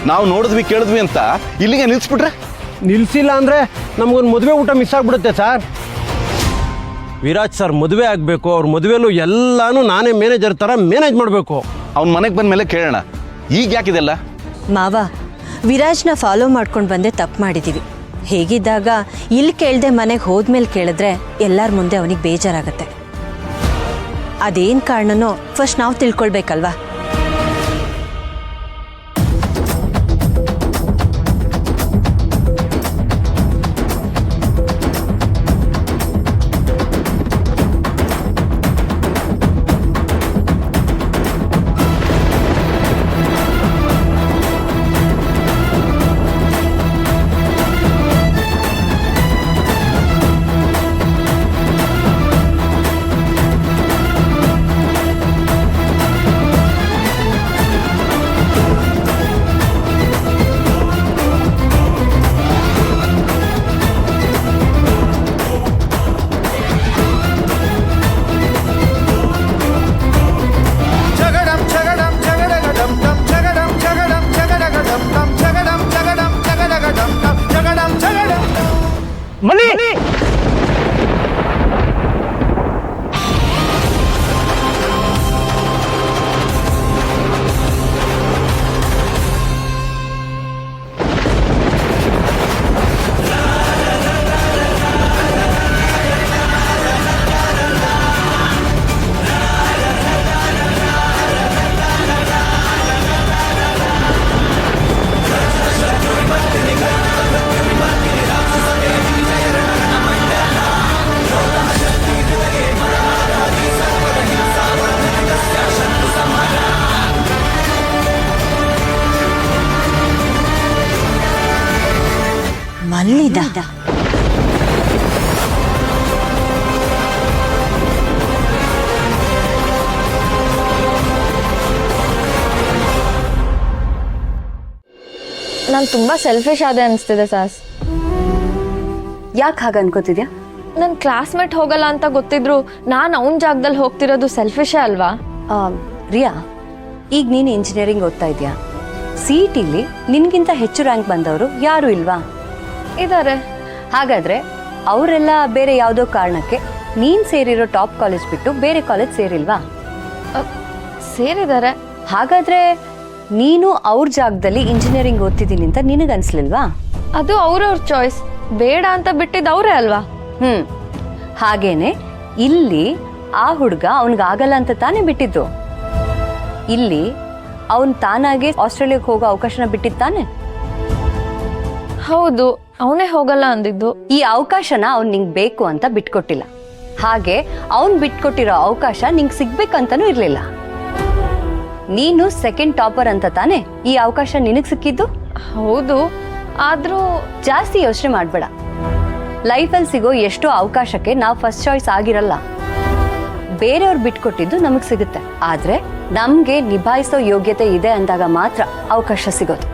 ನಾವು ನೋಡಿದ್ವಿ ಕೇಳಿದ್ವಿ ಅಂತ ಇಲ್ಲಿಗೆ ನಿಲ್ಸ್ಬಿಟ್ರೆ? ನಿಲ್ಸಿಲ್ಲ ಅಂದರೆ ನಮಗೊಂದು ಮದುವೆ ಊಟ ಮಿಸ್ ಆಗಿಬಿಡುತ್ತೆ ಸರ್. ವಿರಾಜ್ ಸರ್ ಮದುವೆ ಆಗಬೇಕು, ಅವ್ರ ಮದುವೆಲೂ ಎಲ್ಲಾನು ನಾನೇ ಮ್ಯಾನೇಜರ್ ಥರ ಮ್ಯಾನೇಜ್ ಮಾಡಬೇಕು. ಅವ್ನ ಮನೆಗೆ ಬಂದ ಮೇಲೆ ಕೇಳೋಣ. ಈಗ ಯಾಕಿದೆಲ್ಲ? ಮಾವ, ವಿರಾಜ್ನ ಫಾಲೋ ಮಾಡ್ಕೊಂಡು ಬಂದೆ ತಪ್ಪು ಮಾಡಿದ್ದೀವಿ. ಹೇಗಿದ್ದಾಗ ಇಲ್ಲಿ ಕೇಳದೆ ಮನೆಗೆ ಹೋದ್ಮೇಲೆ ಕೇಳಿದ್ರೆ ಎಲ್ಲರ ಮುಂದೆ ಅವನಿಗೆ ಬೇಜಾರಾಗತ್ತೆ. ಅದೇನು ಕಾರಣನೋ ಫಸ್ಟ್ ನಾವು ತಿಳ್ಕೊಳ್ಬೇಕಲ್ವಾ? ಮನಿ ಮಲ್ಲಿದ ನಾನು ತುಂಬಾ ಸೆಲ್ಫಿಶ್ ಆದೆ ಅನಿಸ್ತಿದೆ ಸಾಸ್. ಯಾಕೆ ಹಾಗೆ ಅನ್ಕೋತಿದ್ಯಾ? ನನ್ನ ಕ್ಲಾಸ್ಮೇಟ್ ಹೋಗಲ್ಲ ಅಂತ ಗೊತ್ತಿದ್ರು ನಾನು ಅವನ ಜಾಗದಲ್ಲಿ ಹೋಗ್ತಿರೋದು ಸೆಲ್ಫಿಶೇ ಅಲ್ವಾ? ರಿಯಾ, ಈಗ ನೀನು ಇಂಜಿನಿಯರಿಂಗ್ ಓದ್ತಾ ಇದೆಯಾ. CETಲಿ ನಿನ್ಗಿಂತ ಹೆಚ್ಚು ರ್ಯಾಂಕ್ ಬಂದವರು ಯಾರು ಇಲ್ವಾ? ಇದಾರೆ. ಹಾಗಾದ್ರೆ ಅವರೆಲ್ಲ ಬೇರೆ ಯಾವುದೋ ಕಾರಣಕ್ಕೆ ನೀನ್ ಸೇರಿರೋ ಟಾಪ್ ಕಾಲೇಜ್ ಬಿಟ್ಟು ಬೇರೆ ಕಾಲೇಜ್ ಸೇರಿಲ್ವಾ? ಸೇರಿದ್ದಾರೆ. ಹಾಗಾದ್ರೆ ನೀನು ಅವ್ರ ಜಾಗದಲ್ಲಿ ಇಂಜಿನಿಯರಿಂಗ್ ಓದ್ತಿದ್ದೀನಿ ಅಂತ ನಿನಗನ್ಸ್ಲಿಲ್ವಾ? ಅದು ಅವ್ರವ್ರ ಚಾಯ್ಸ್. ಬೇಡ ಅಂತ ಬಿಟ್ಟಿದ್ದು ಅವರೇ ಅಲ್ವಾ? ಹಾಗೇನೆ ಇಲ್ಲಿ ಆ ಹುಡುಗ ಅವನಿಗಾಗಲ್ಲ ಅಂತ ತಾನೇ ಬಿಟ್ಟಿದ್ದು. ಇಲ್ಲಿ ಅವನ್ ತಾನಾಗೆ ಆಸ್ಟ್ರೇಲಿಯಾಕ್ಕೆ ಹೋಗೋ ಅವಕಾಶನ ಬಿಟ್ಟಿದ್ದಾನೆ. ಹೌದು, ಅವನೇ ಹೋಗಲ್ಲ ಅಂದಿದ್ದು. ಈ ಅವಕಾಶನ ಅವ್ನ್ ನಿಂಗ್ ಬೇಕು ಅಂತ ಬಿಟ್ಕೊಟ್ಟಿಲ್ಲ. ಹಾಗೆ ಅವನ್ ಬಿಟ್ಕೊಟ್ಟಿರೋ ಅವಕಾಶ ನಿಂಗ್ ಸಿಗ್ಬೇಕಂತನೂ ಇರ್ಲಿಲ್ಲ. ನೀನು ಸೆಕೆಂಡ್ ಟಾಪರ್ ಅಂತ ತಾನೆ ಈ ಅವಕಾಶ ನಿನಗ್ ಸಿಕ್ಕಿದ್ದು. ಹೌದು, ಆದ್ರೂ ಜಾಸ್ತಿ ಯೋಚನೆ ಮಾಡ್ಬೇಡ. ಲೈಫಲ್ಲಿ ಸಿಗೋ ಎಷ್ಟೋ ಅವಕಾಶಕ್ಕೆ ನಾವು ಫಸ್ಟ್ ಚಾಯ್ಸ್ ಆಗಿರಲ್ಲ. ಬೇರೆಯವ್ರು ಬಿಟ್ಕೊಟ್ಟಿದ್ದು ನಮಗ್ ಸಿಗುತ್ತೆ. ಆದ್ರೆ ನಮ್ಗೆ ನಿಭಾಯಿಸೋ ಯೋಗ್ಯತೆ ಇದೆ ಅಂದಾಗ ಮಾತ್ರ ಅವಕಾಶ ಸಿಗೋದು.